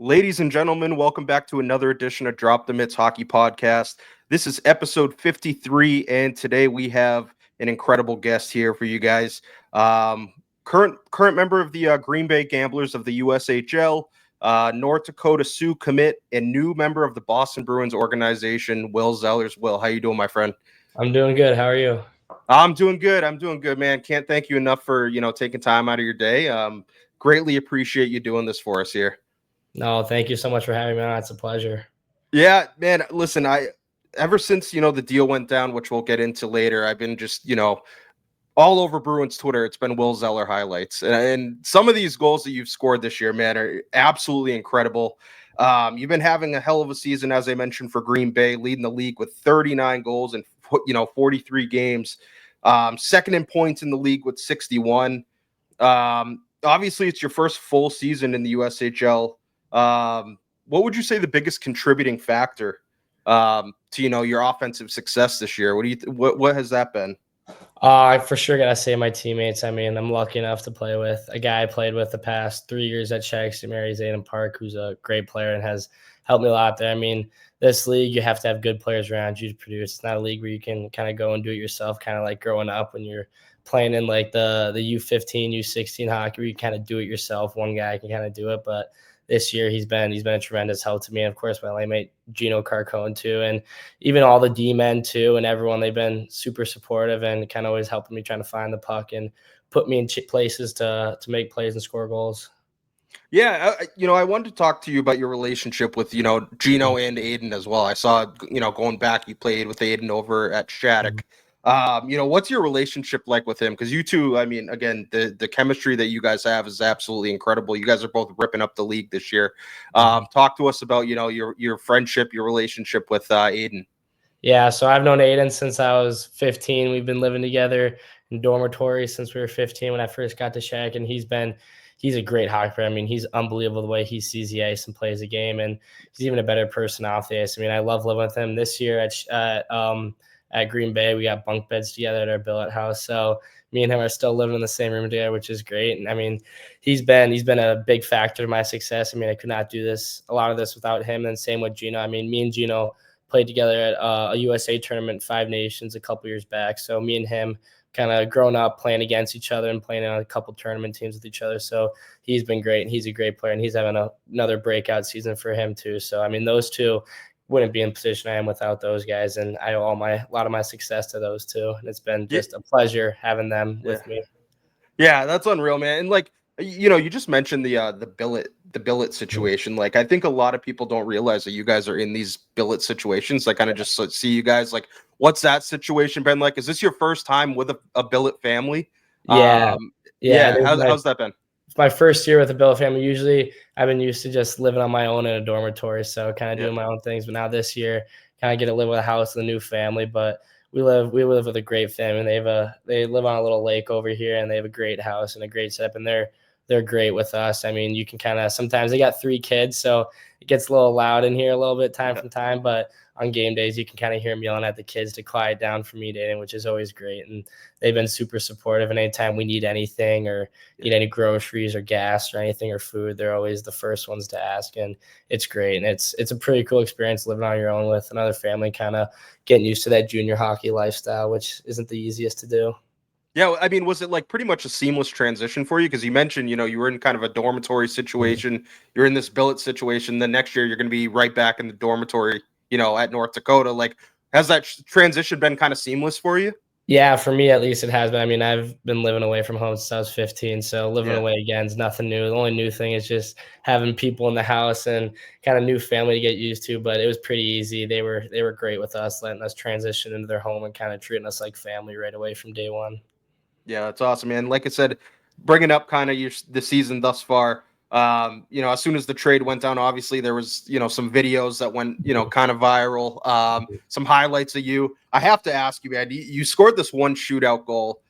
Ladies and gentlemen, welcome back to another edition of Drop the Mitts Hockey Podcast. This is episode 53, and today we have an incredible guest here for you guys. Current member of the Green Bay Gamblers of the USHL, North Dakota Sioux commit, and new member of the Boston Bruins organization, Will Zellers. Will, how you doing, my friend? I'm doing good. How are you? I'm doing good, man. Can't thank you enough for taking time out of your day. Greatly appreciate you doing this for us here. No, thank you so much for having me on. It's a pleasure. Yeah, man. Listen, ever since the deal went down, which we'll get into later, I've been just all over Bruins Twitter. It's been Will Zeller highlights, and some of these goals that you've scored this year, man, are absolutely incredible. You've been having a hell of a season, as I mentioned, for Green Bay, leading the league with 39 goals in 43 games. Second in points in the league with 61. Obviously, it's your first full season in the USHL. What would you say the biggest contributing factor to your offensive success this year? What has that been? I for sure gotta say my teammates. I mean, I'm lucky enough to play with a guy I played with the past 3 years at Shattuck, Aiden Park, who's a great player and has helped me a lot there. I mean, this league, you have to have good players around you to produce. It's not a league where you can kind of go and do it yourself, kind of like growing up when you're playing in like the U15, U16 hockey, where you kind of do it yourself. One guy can kind of do it, but this year he's been a tremendous help to me. And of course, my teammate Gino Carcone too, and even all the D-men too, and everyone. They've been super supportive and kind of always helping me trying to find the puck and put me in places to make plays and score goals. Yeah, I wanted to talk to you about your relationship with Gino and Aiden as well. I saw going back, you played with Aiden over at Shattuck. What's your relationship like with him? Because you two, I mean, again, the chemistry that you guys have is absolutely incredible. You guys are both ripping up the league this year. Talk to us about your friendship, your relationship with Aiden. Yeah, so I've known Aiden since I was 15. We've been living together in dormitory since we were 15 when I first got to Shattuck, and he's a great hockey player. I mean, he's unbelievable the way he sees the ice and plays the game, and he's even a better person off the ice. I mean, I love living with him. This year at Green Bay, we got bunk beds together at our billet house, so me and him are still living in the same room together, which is great. And I mean, he's been a big factor in my success. I mean, I could not do a lot of this without him. And same with Gino. I mean, me and Gino played together at a USA tournament, Five Nations, a couple years back. So me and him kind of grown up playing against each other and playing on a couple tournament teams with each other. So he's been great, and he's a great player, and he's having another breakout season for him too. So, I mean, those two wouldn't be in the position I am without those guys, and I owe a lot of my success to those two, and it's been just a pleasure having them with me. Yeah, that's unreal, man. And like, you just mentioned the billet situation. Like, I think a lot of people don't realize that you guys are in these billet situations. Like, kind of just see you guys. Like, what's that situation been like? Is this your first time with a billet family? Yeah. How's that been? It's my first year with a billet family. Usually I've been used to just living on my own in a dormitory, so kind of doing my own things. But now this year, kind of get to live with a house with a new family. But we live with a great family. They live on a little lake over here, and they have a great house and a great setup, and they're great with us. I mean, you can kind of, sometimes they got 3 kids, so it gets a little loud in here a little bit time from time, but on game days, you can kind of hear them yelling at the kids to quiet down for me, Dating, which is always great. And they've been super supportive. And anytime we need anything or need any groceries or gas or anything or food, they're always the first ones to ask. And it's great. And it's a pretty cool experience living on your own with another family, kind of getting used to that junior hockey lifestyle, which isn't the easiest to do. Yeah, I mean, was it like pretty much a seamless transition for you? Because you mentioned, you were in kind of a dormitory situation. You're in this billet situation. Then next year, you're going to be right back in the dormitory, at North Dakota. Like, has that transition been kind of seamless for you? Yeah, for me at least it has been. I mean, I've been living away from home since I was 15, so living away again is nothing new. The only new thing is just having people in the house and kind of new family to get used to, but it was pretty easy. They were great with us, letting us transition into their home and kind of treating us like family right away from day one. Yeah, that's awesome, man. Like I said, bringing up kind of the season thus far, as soon as the trade went down, obviously there was, some videos that went, kind of viral, some highlights of you. I have to ask you, man, you scored this one shootout goal,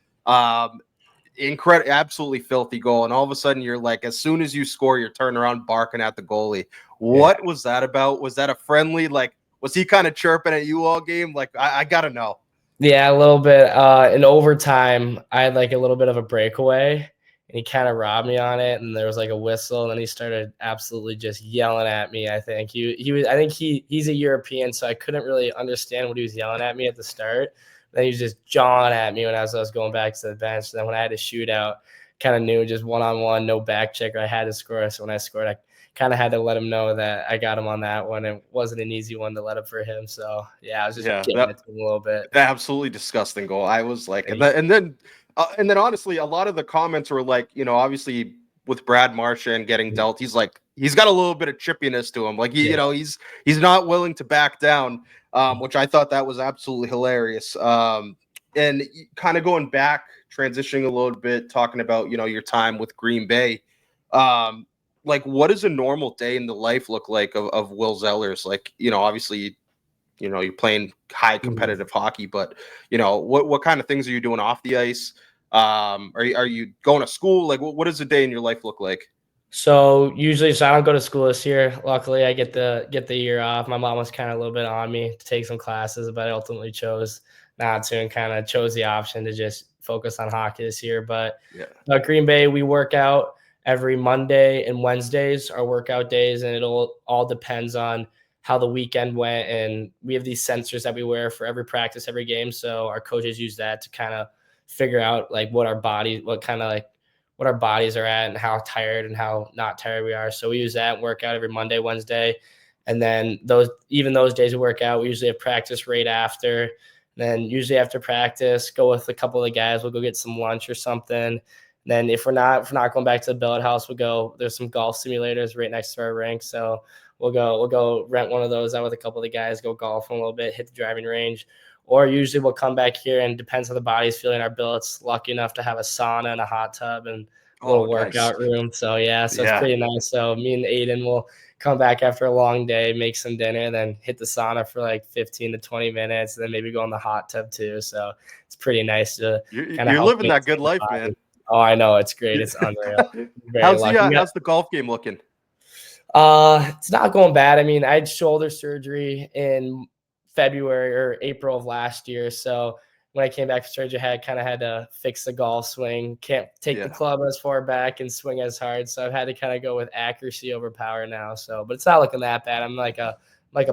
absolutely filthy goal. And all of a sudden you're like, as soon as you score, you're turning around barking at the goalie. What was that about? Was that a friendly, like, was he kind of chirping at you all game? Like, I got to know. Yeah, a little bit. In overtime, I had like a little bit of a breakaway, and he kind of robbed me on it. And there was like a whistle, and then he started absolutely just yelling at me. I think he's a European, so I couldn't really understand what he was yelling at me at the start. Then he was just jawing at me when I was going back to the bench. Then when I had to shoot out, kind of knew just one-on-one, no back check, I had to score. So when I scored, I kind of had to let him know that I got him on that one. It wasn't an easy one to let up for him. So yeah, I was just getting it to him a little bit. Absolutely disgusting goal. I was like, and then honestly, a lot of the comments were like, obviously with Brad Marchand getting dealt, he's got a little bit of chippiness to him. Like he's not willing to back down, which I thought that was absolutely hilarious. And kind of going back, transitioning a little bit, talking about your time with Green Bay. Like, what does a normal day in the life look like of Will Zellers? Like, obviously, you're playing high competitive hockey, but what kind of things are you doing off the ice? Are you going to school? Like, what does a day in your life look like? So usually, I don't go to school this year. Luckily, I get the year off. My mom was kind of a little bit on me to take some classes, but I ultimately chose not to, and kind of chose the option to just focus on hockey this year. But Green Bay, we work out every Monday and Wednesdays are workout days, and it'll all depends on how the weekend went. And we have these sensors that we wear for every practice, every game. So our coaches use that to kind of figure out like what our bodies are at and how tired and how not tired we are. So we use that and work out every Monday, Wednesday. And then those days we work out, we usually have practice right after. And then usually after practice, go with a couple of the guys. We'll go get some lunch or something. And then if we're not going back to the billet house, there's some golf simulators right next to our rink. So we'll go rent one of those out with a couple of the guys, go golf a little bit, hit the driving range. Or usually we'll come back here, and depends how the body's feeling. Our billet's lucky enough to have a sauna and a hot tub and a little workout room. So it's pretty nice. So me and Aiden will come back after a long day, make some dinner, then hit the sauna for like 15 to 20 minutes, and then maybe go in the hot tub too. So it's pretty nice to you're living that good life, man. Oh, I know. It's great. It's unreal. How's the golf game looking? It's not going bad. I mean, I had shoulder surgery in February or April of last year. So when I came back from surgery, I had to fix the golf swing. Can't take the club as far back and swing as hard. So I've had to kind of go with accuracy over power now. So, but it's not looking that bad. I'm like a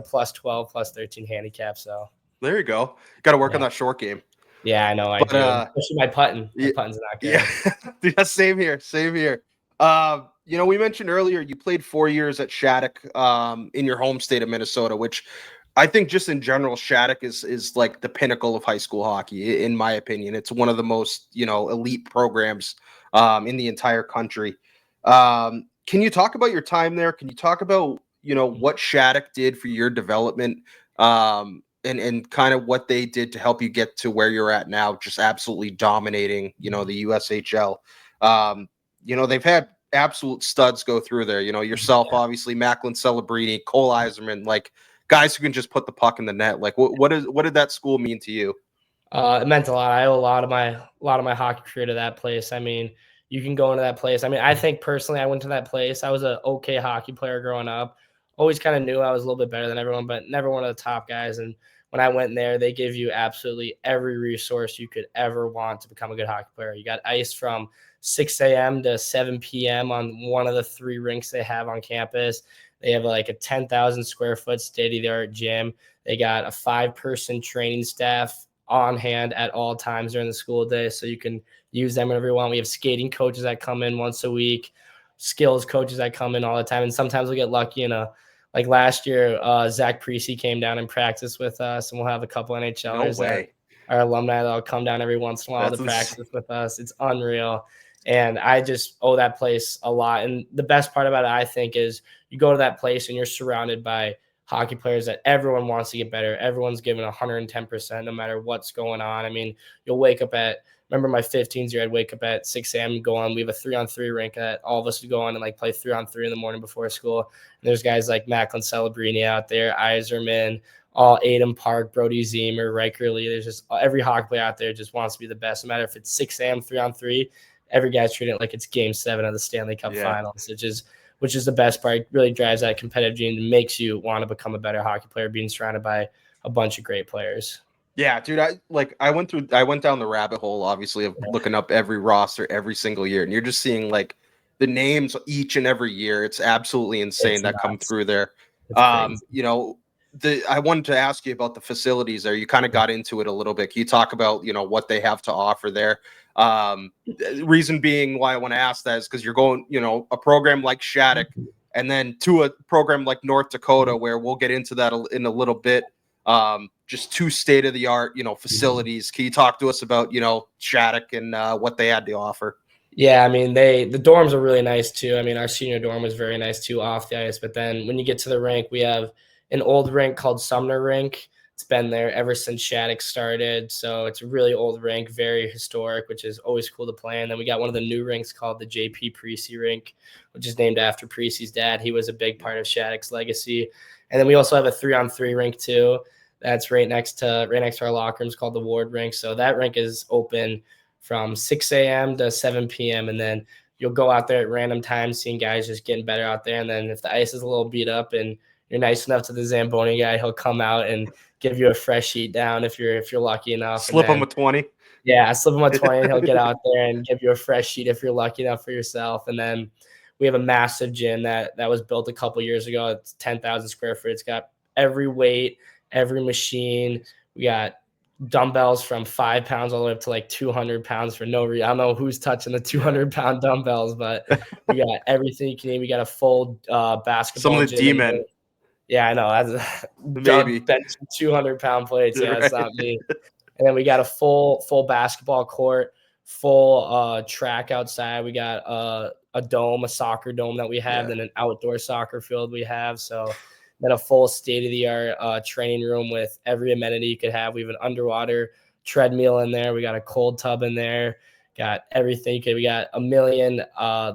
plus 12, plus 13 handicap. So there you go. Got to work on that short game. Yeah, I know. I do. Especially my putting. My putting's not good. Yeah, same here. We mentioned earlier you played 4 years at Shattuck in your home state of Minnesota, which I think just in general, Shattuck is like the pinnacle of high school hockey, in my opinion. It's one of the most, elite programs in the entire country. Can you talk about your time there? Can you talk about, what Shattuck did for your development and kind of what they did to help you get to where you're at now, just absolutely dominating, the USHL. They've had absolute studs go through there, yourself, obviously, Macklin Celebrini, Cole Eiserman, like guys who can just put the puck in the net. Like what did that school mean to you? It meant a lot. I owe a lot of my hockey career to that place. I mean, you can go into that place. I mean, I think personally I went to that place. I was an okay hockey player growing up. Always kind of knew I was a little bit better than everyone, but never one of the top guys. And when I went in there, they give you absolutely every resource you could ever want to become a good hockey player. You got ice from 6 a.m. to 7 p.m. on one of the 3 rinks they have on campus. They have like a 10,000 square foot state-of-the-art gym. They got a 5-person training staff on hand at all times during the school day, so you can use them whenever you want. We have skating coaches that come in once a week, skills coaches that come in all the time, and sometimes we'll get lucky. Like last year, Zach Precy came down and practiced with us, and we'll have a couple NHLers that are alumni that'll come down every once in a while to practice with us. It's unreal. And I just owe that place a lot. And the best part about it, I think, is you go to that place and you're surrounded by hockey players that everyone wants to get better. Everyone's giving 110% no matter what's going on. I mean, you'll wake up remember my 15s year, I'd wake up at 6 a.m. and go on. We have a 3-on-3 rink that all of us would go on and like play 3-on-3 in the morning before school. And there's guys like Macklin Celebrini out there, Eiserman, all Adam Park, Brody Zemer, Riker Lee. There's just every hockey player out there just wants to be the best. No matter if it's 6 a.m., 3-on-3, every guy's treating it like it's game 7 of the Stanley Cup Finals, which is the best part. It really drives that competitive gene and makes you want to become a better hockey player, being surrounded by a bunch of great players. Yeah, dude, I went down the rabbit hole, obviously, of looking up every roster every single year, and you're just seeing like the names each and every year. It's absolutely insane It's that come nuts. through there. It's crazy. You know, I wanted to ask you about the facilities there. You kind of got into it a little bit. Can you talk about, what they have to offer there? The reason being why I want to ask that is because you're going, a program like Shattuck and then to a program like North Dakota, where we'll get into that in a little bit. Just two state of the art, facilities. Can you talk to us about, Shattuck and what they had to offer? Yeah, I mean the dorms are really nice too. I mean our senior dorm was very nice too off the ice, but then when you get to the rink, we have an old rink called Sumner Rink. It's been there ever since Shattuck started, so it's a really old rink, very historic, which is always cool to play. And then we got one of the new rinks called the JP Precy Rink, which is named after Precy's dad. He was a big part of Shattuck's legacy. And then we also have a 3-on-3 rink too. That's right next to our locker rooms called the Ward Rink. So that rink is open from 6 a.m. to 7 p.m. And then you'll go out there at random times, seeing guys just getting better out there. And then if the ice is a little beat up and you're nice enough to the Zamboni guy, he'll come out and give you a fresh sheet down if you're lucky enough. And Slip them then a 20. yeah, slip him a 20 and he'll get out there and give you a fresh sheet if you're lucky enough for yourself. And then we have a massive gym that was built a couple years ago. It's 10,000 square feet. It's got every weight, every machine. We got dumbbells from 5 pounds all the way up to like 200 pounds for no reason. I don't know who's touching the 200-pound dumbbells, but we got everything you can need. We got a full Some basketball of the gym. D-men. Yeah, I know. That's Maybe. bench 200-pound plates. Yeah, Right. it's not me. And then we got a full basketball court, full track outside. We got a dome, a soccer dome that we have, then an outdoor soccer field we have. So then a full state-of-the-art training room with every amenity you could have. We have an underwater treadmill in there. We got a cold tub in there. Got everything. We got a million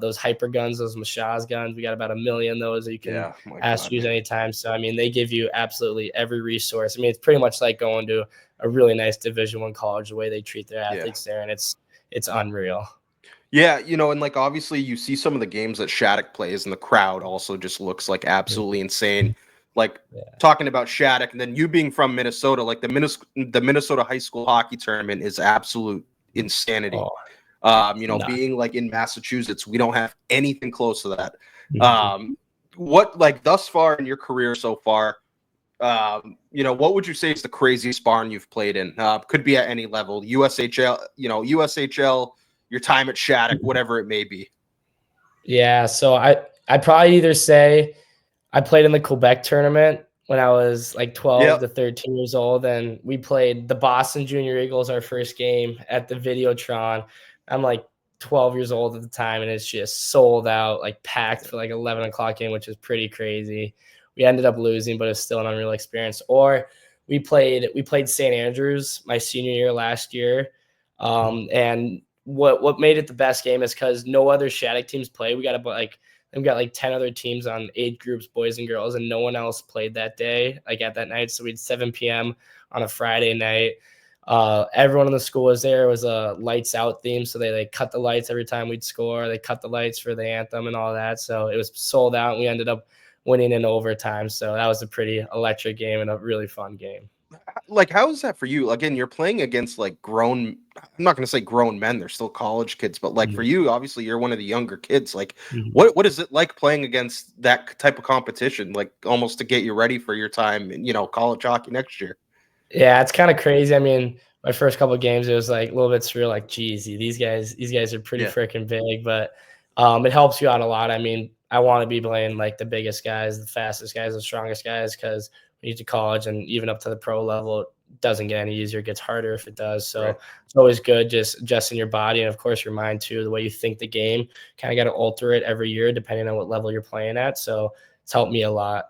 those hyper guns, those Mashaz guns. We got about a million of those that you can ask to use anytime. So I mean, they give you absolutely every resource. I mean, it's pretty much like going to a really nice Division I college, the way they treat their athletes there, and it's unreal. Yeah, and like obviously you see some of the games that Shattuck plays, and the crowd also just looks like absolutely insane. Like talking about Shattuck, and then you being from Minnesota, like the Minnesota high school hockey tournament is absolute insanity. Being like in Massachusetts, we don't have anything close to that. What like thus far in your career so far, what would you say is the craziest barn you've played in? Could be at any level, USHL, USHL, your time at Shattuck, whatever it may be. Yeah, so I'd probably either say I played in the Quebec tournament when I was like 12 to 13 years old, and we played the Boston Junior Eagles our first game at the Videotron. I'm like 12 years old at the time, and it's just sold out, like packed for like 11 o'clock game, which is pretty crazy. We ended up losing, but it's still an unreal experience. Or we played St. Andrews my senior year last year, and what made it the best game is because no other Shattuck teams play. We got like 10 other teams on age groups, boys and girls, and no one else played that day, like at that night. So we had 7 p.m. on a Friday night. Everyone in the school was there. It was a lights out theme. So they cut the lights every time we'd score. They cut the lights for the anthem and all that. So it was sold out, and we ended up winning in overtime. So that was a pretty electric game and a really fun game. Like, how is that for you? Again, you're playing against like grown, I'm not going to say grown men, they're still college kids, but like for you, obviously you're one of the younger kids. Like what is it like playing against that type of competition, like almost to get you ready for your time in, college hockey next year? Yeah, it's kind of crazy. I mean, my first couple of games, it was like a little bit surreal, like, geez, these guys are pretty freaking big, but it helps you out a lot. I mean, I want to be playing like the biggest guys, the fastest guys, the strongest guys, because when you get to college and even up to the pro level, it doesn't get any easier. It gets harder if it does. So it's always good just adjusting your body and, of course, your mind too, the way you think the game. Kind of got to alter it every year depending on what level you're playing at. So it's helped me a lot.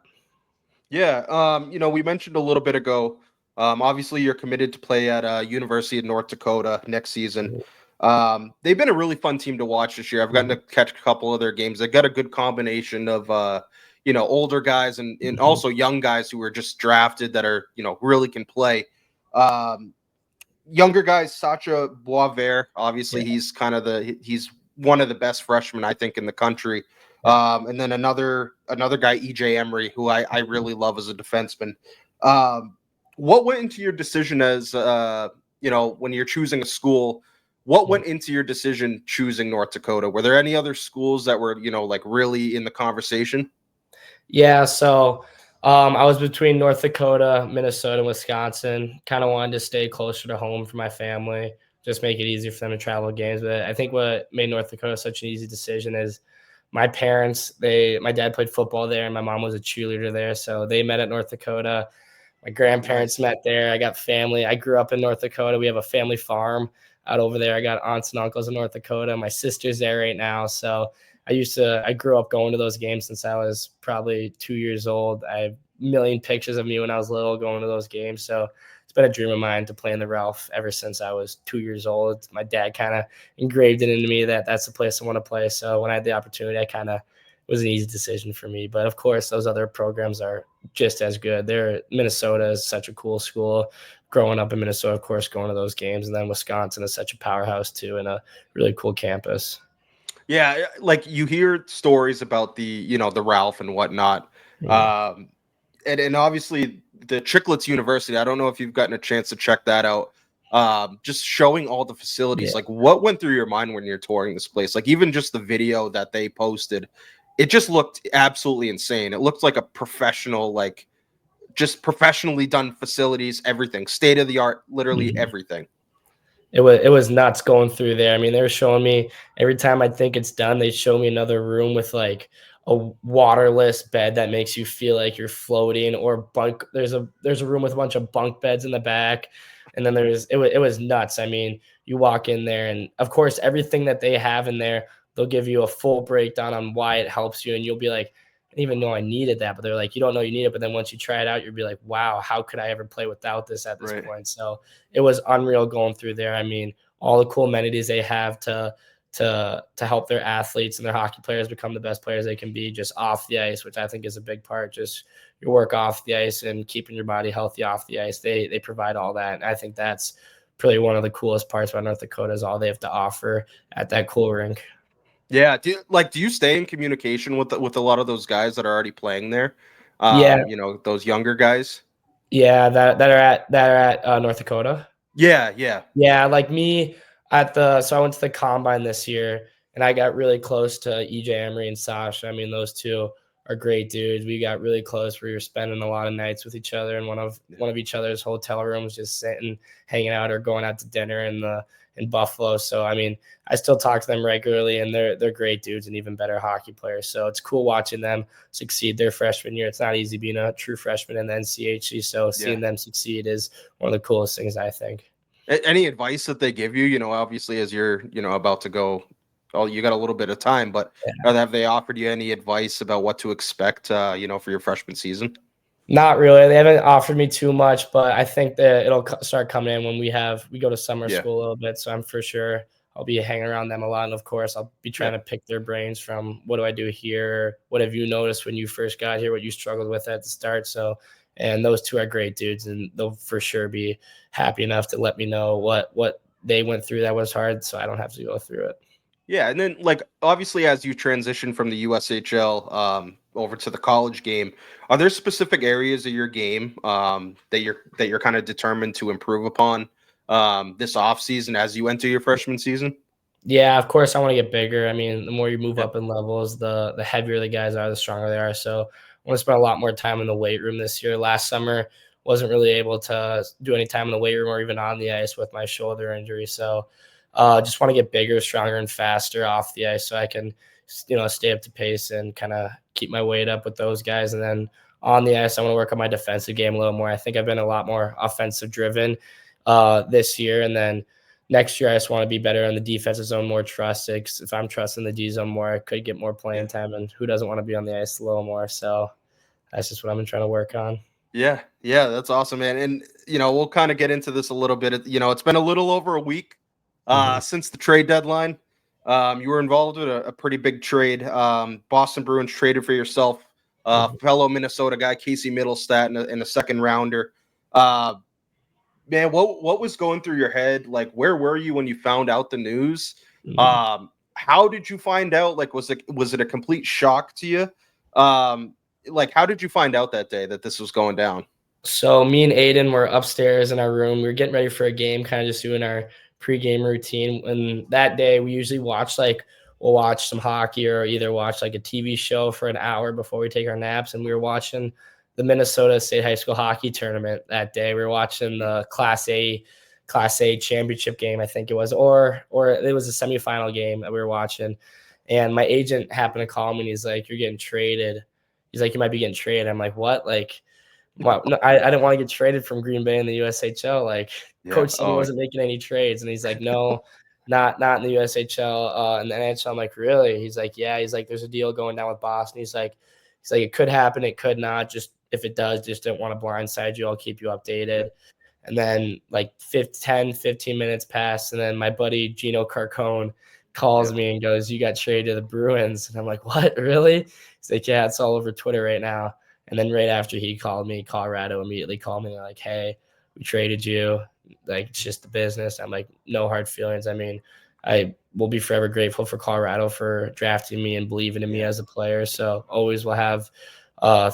Yeah. We mentioned a little bit ago, obviously you're committed to play at University of North Dakota next season. They've been a really fun team to watch this year. I've gotten to catch a couple of their games. They got a good combination of older guys and also young guys who were just drafted that are really can play. Younger guys, Sacha Boisvert, obviously he's he's one of the best freshmen I think in the country. And then another guy, EJ Emery, who I really love as a defenseman. what went into your decision as when you're choosing a school? What Mhm. went into your decision choosing North Dakota? Were there any other schools that were like really in the conversation? Yeah, so I was between North Dakota, Minnesota, and Wisconsin. Kind of wanted to stay closer to home for my family, just make it easier for them to travel to games. But I think what made North Dakota such an easy decision is my parents. My dad played football there, and my mom was a cheerleader there, so they met at North Dakota. My grandparents Nice. met there. I got family. I grew up in North Dakota. We have a family farm out over there. I got aunts and uncles in North Dakota. My sister's there right now. So I grew up going to those games since I was probably 2 years old. I have a million pictures of me when I was little going to those games. So it's been a dream of mine to play in the Ralph ever since I was 2 years old. My dad kind of engraved it into me that that's the place I want to play. So when I had the opportunity, it was an easy decision for me. But of course, those other programs are just as good. Minnesota is such a cool school. Growing up in Minnesota, of course, going to those games, and then Wisconsin is such a powerhouse too, and a really cool campus. Yeah, like you hear stories about the Ralph and whatnot. Mhm. Um, and obviously the Chicklets University. I don't know if you've gotten a chance to check that out. Just showing all the facilities. Yeah. Like, what went through your mind when you're touring this place? Like, even just the video that they posted, it just looked absolutely insane. It looked like a professional, like just professionally done facilities, everything, state of the art, literally Mhm. everything. It was nuts going through there. I mean, they were showing me every time I think it's done, they show me another room with like a waterless bed that makes you feel like you're floating, or bunk. There's a room with a bunch of bunk beds in the back, and then it was nuts. I mean, you walk in there, and of course, everything that they have in there, they'll give you a full breakdown on why it helps you, and you'll be like, I didn't even know I needed that, but they're like, you don't know you need it, but then once you try it out, you'll be like, wow, how could I ever play without this at this Right. point? So it was unreal going through there. I mean, all the cool amenities they have to help their athletes and their hockey players become the best players they can be just off the ice, which I think is a big part. Just your work off the ice and keeping your body healthy off the ice. They provide all that. And I think that's probably one of the coolest parts about North Dakota is all they have to offer at that cool rink. Yeah. Do you stay in communication with a lot of those guys that are already playing there? Yeah, Those younger guys. yeah, that are at North Dakota. Yeah, yeah, Yeah, like me so I went to the combine this year and I got really close to EJ Emery and Sasha. I mean, those two are great dudes. We got really close. We were spending a lot of nights with each other in one of each other's hotel rooms, just sitting, hanging out, or going out to dinner in Buffalo. So I mean, I still talk to them regularly, and they're great dudes and even better hockey players. So it's cool watching them succeed their freshman year. It's not easy being a true freshman in the NCHC. So yeah. seeing them succeed is one of the coolest things, I think. Any advice that they give you? Obviously, as you're about to go, oh, you got a little bit of time, but have they offered you any advice about what to expect? For your freshman season? Not really. They haven't offered me too much, but I think that it'll start coming in when we go to summer Yeah, school a little bit. So I'm for sure I'll be hanging around them a lot, and of course I'll be yeah. trying to pick their brains from what do I do here? What have you noticed when you first got here? What you struggled with at the start? So, and those two are great dudes, and they'll for sure be happy enough to let me know what they went through that was hard, so I don't have to go through it. Yeah, and then like obviously as you transition from the USHL over to the college game, are there specific areas of your game that you're kind of determined to improve upon this off season as you enter your freshman season? Yeah, of course I want to get bigger. I mean, the more you move Yeah, up in levels, the heavier the guys are, the stronger they are. So I want to spend a lot more time in the weight room this year. Last summer wasn't really able to do any time in the weight room or even on the ice with my shoulder injury. So just want to get bigger, stronger, and faster off the ice so I can stay up to pace and kind of keep my weight up with those guys. And then on the ice, I want to work on my defensive game a little more. I think I've been a lot more offensive driven this year, and then next year, I just want to be better on the defensive zone, more trusted. 'Cause if I'm trusting the D zone more, I could get more yeah. playing time. And who doesn't want to be on the ice a little more? So that's just what I've been trying to work on. Yeah, yeah, that's awesome, man. And we'll kind of get into this a little bit. It's been a little over a week Mhm. since the trade deadline. You were involved with a pretty big trade. Boston Bruins traded for yourself, Mhm. fellow Minnesota guy Casey Middlestat in a second rounder. Uh, Man, what was going through your head? Like, where were you when you found out the news? Mhm. How did you find out? Like, was it a complete shock to you? Like, how did you find out that day that this was going down? So me and Aiden were upstairs in our room. We were getting ready for a game, kind of just doing our pregame routine. And that day, we usually we'll watch some hockey or either watch like a TV show for an hour before we take our naps. And we were watching the Minnesota State High School hockey tournament that day. We were watching the Class A championship game, I think it was, or it was a semifinal game that we were watching. And my agent happened to call me and he's like, "You're getting traded." He's like, "You might be getting traded." I'm like, "What?" Like, well, no, I didn't want to get traded from Green Bay in the USHL. Like, Yeah. coach said he Oh, wasn't making any trades, and he's like, "No, not in the USHL, in the NHL." I'm like, "Really?" He's like, "Yeah." He's like, "There's a deal going down with Boston." He's like, "It could happen, it could not. Just if it does, just don't want to blindside you. I'll keep you yeah. updated." And then like 15 minutes pass, and then my buddy Gino Carcone calls Yeah. me and goes, "You got traded to the Bruins." And I'm like, "What? Really?" He's like, "Yeah, it's all over Twitter right now." And then right after he called me, Colorado immediately called me. They're like, "Hey, we traded you. Like, it's just the business." I'm like, "No hard feelings." I mean, I will be forever grateful for Colorado for drafting me and believing in me Yeah. as a player. So always will have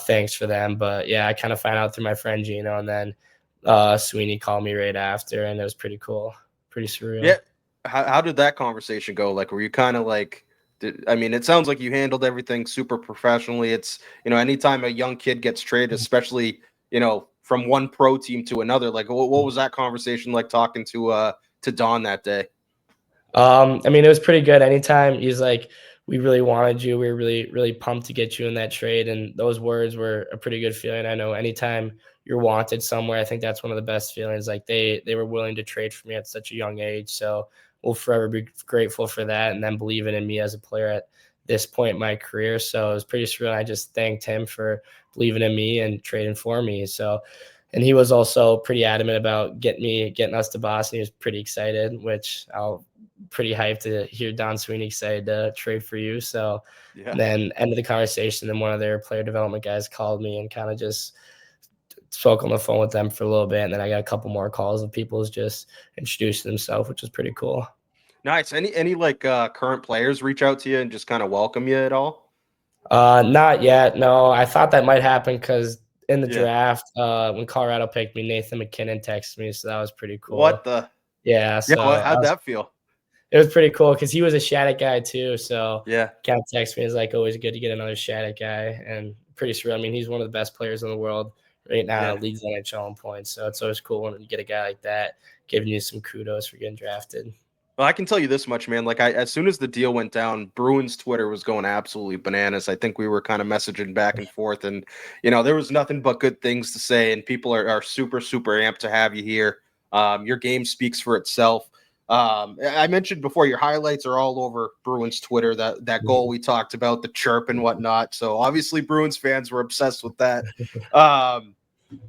thanks for them. But yeah, I kind of found out through my friend Gino, and then Sweeney called me right after, and it was pretty cool, pretty Yeah. surreal. How did that conversation go? Like, were you kind of like, I mean, it sounds like you handled everything super professionally. It's, anytime a young kid gets traded, especially, from one pro team to another, like, what was that conversation like talking to Don that day? I mean, it was pretty good. Anytime he's like, "We really wanted you. We were really, really pumped to get you in that trade." And those words were a pretty good feeling. I know anytime you're wanted somewhere, I think that's one of the best feelings. Like they were willing to trade for me at such a young age. So we'll forever be grateful for that and then believing in me as a player at this point in my career. So it was pretty surreal. I just thanked him for believing in me and trading for me. So and he was also pretty adamant about getting us to Boston. He was pretty excited, which I'll pretty hyped to hear Don Sweeney excited to trade for you. So Yeah. then end of the conversation, then one of their player development guys called me and kind of just spoke on the phone with them for a little bit. And then I got a couple more calls of people just introducing themselves, which was pretty cool. Nice. Any like current players reach out to you and just kind of welcome you at all? Not yet. No, I thought that might happen because in the Yeah. draft, when Colorado picked me, Nathan McKinnon texted me, so that was pretty What cool. the? Yeah, Yeah. so How'd that feel? it was pretty cool because he was a Shattuck guy too. So Yeah. kind of text me is like always good to get another Shattuck guy and pretty surreal. I mean, he's one of the best players in the world right now, Yeah. leads the NHL in points. So it's always cool when you get a guy like that giving you some kudos for getting drafted. Well, I can tell you this much, man. Like, as soon as the deal went down, Bruins Twitter was going absolutely bananas. I think we were kind of messaging back and forth, and there was nothing but good things to say. And people are super super amped to have you here. Your game speaks for itself. I mentioned before, your highlights are all over Bruins Twitter. That goal we talked about, the chirp and whatnot. So obviously, Bruins fans were obsessed with that. Um,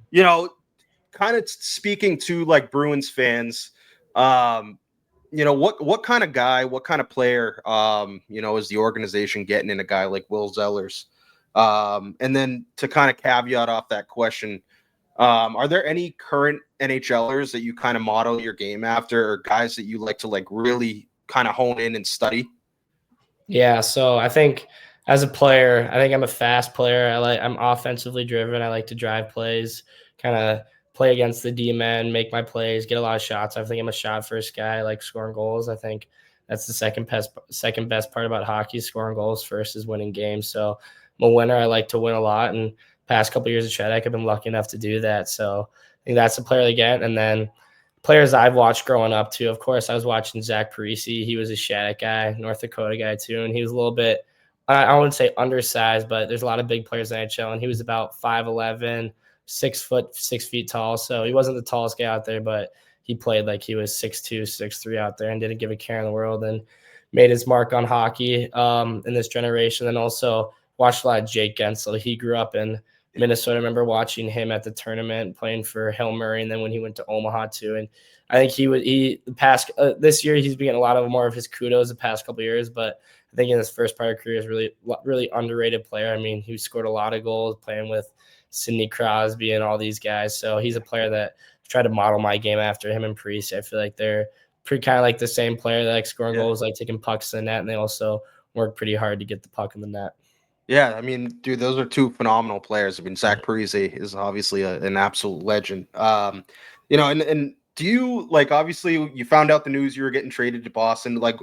you know, Kind of speaking to like Bruins fans. Um, what kind of guy, what kind of player, is the organization getting in a guy like Will Zellers? And then to kind of caveat off that question, are there any current NHLers that you kind of model your game after, or guys that you like to like really kind of hone in and study? Yeah, so I think as a player, I think I'm a fast player. I'm offensively driven. I like to drive plays, kind of play against the D men, make my plays, get a lot of shots. I think I'm a shot first guy. I like scoring goals. I think that's the second best part about hockey. Scoring goals first is winning games. So I'm a winner. I like to win a lot. And past couple of years of Shattuck, I've been lucky enough to do that. So I think that's the player to get. And then players I've watched growing up too. Of course, I was watching Zach Parisi. He was a Shattuck guy, North Dakota guy too, and he was a little bit, I wouldn't say undersized, but there's a lot of big players in NHL, and he was about 5'11", 6 foot, 6 feet tall. So he wasn't the tallest guy out there, but he played like he was 6'2", 6'3" out there and didn't give a care in the world and made his mark on hockey in this generation. And also watched a lot of Jake Gensel. He grew up in Minnesota. I remember watching him at the tournament playing for Hill Murray, and then when he went to Omaha too. And I think the past this year he's been getting a lot of more of his kudos the past couple of years, but I think in his first part of career is really underrated player. I mean, he scored a lot of goals playing with Sidney Crosby and all these guys. So he's a player that I try to model my game after him and Priest. I feel like they're pretty kind of like the same player. They like scoring Yeah. goals, like taking pucks in the net, and they also work pretty hard to get the puck in the net. Yeah, I mean, dude, those are two phenomenal players. I mean, Zach Parise is obviously an absolute legend. And do you like obviously you found out the news you were getting traded to Boston? Like,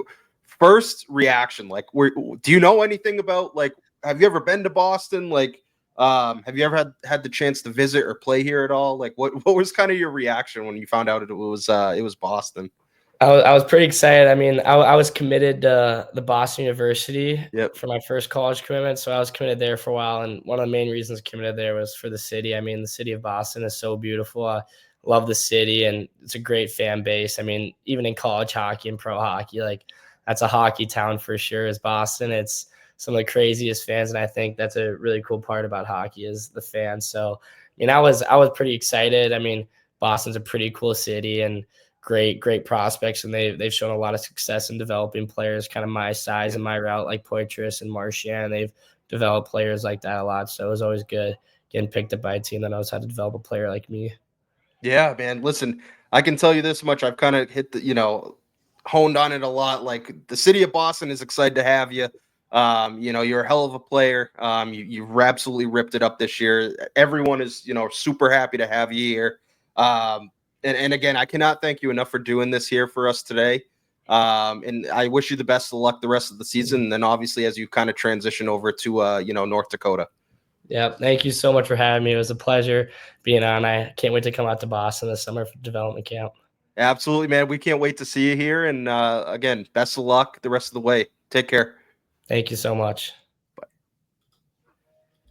first reaction, like, do you know anything about like? Have you ever been to Boston? Like, have you ever had the chance to visit or play here at all? Like, what was kind of your reaction when you found out it was Boston? I was pretty excited. I mean, I was committed to the Boston University Yep. for my first college commitment, so I was committed there for a while. And one of the main reasons I committed there was for the city. I mean, the city of Boston is so beautiful. I love the city, and it's a great fan base. I mean, even in college hockey and pro hockey, like that's a hockey town for sure. Is Boston? It's some of the craziest fans, and I think that's a really cool part about hockey is the fans. So, I mean, I was pretty excited. I mean, Boston's a pretty cool city, and great prospects, and they've shown a lot of success in developing players kind of my size and my route, like Poitras and Marchand. They've developed players like that a lot, so it was always good getting picked up by a team that knows how to develop a player like me. Yeah, man. Listen, I can tell you this much. I've kind of hit honed on it a lot. Like the city of Boston is excited to have you. You're a hell of a player. You've absolutely ripped it up this year. Everyone is, super happy to have you here. And again, I cannot thank you enough for doing this here for us today. And I wish you the best of luck the rest of the season. And then obviously as you kind of transition over to, North Dakota. Yeah, thank you so much for having me. It was a pleasure being on. I can't wait to come out to Boston this summer for development camp. Absolutely, man. We can't wait to see you here. And again, best of luck the rest of the way. Take care. Thank you so much.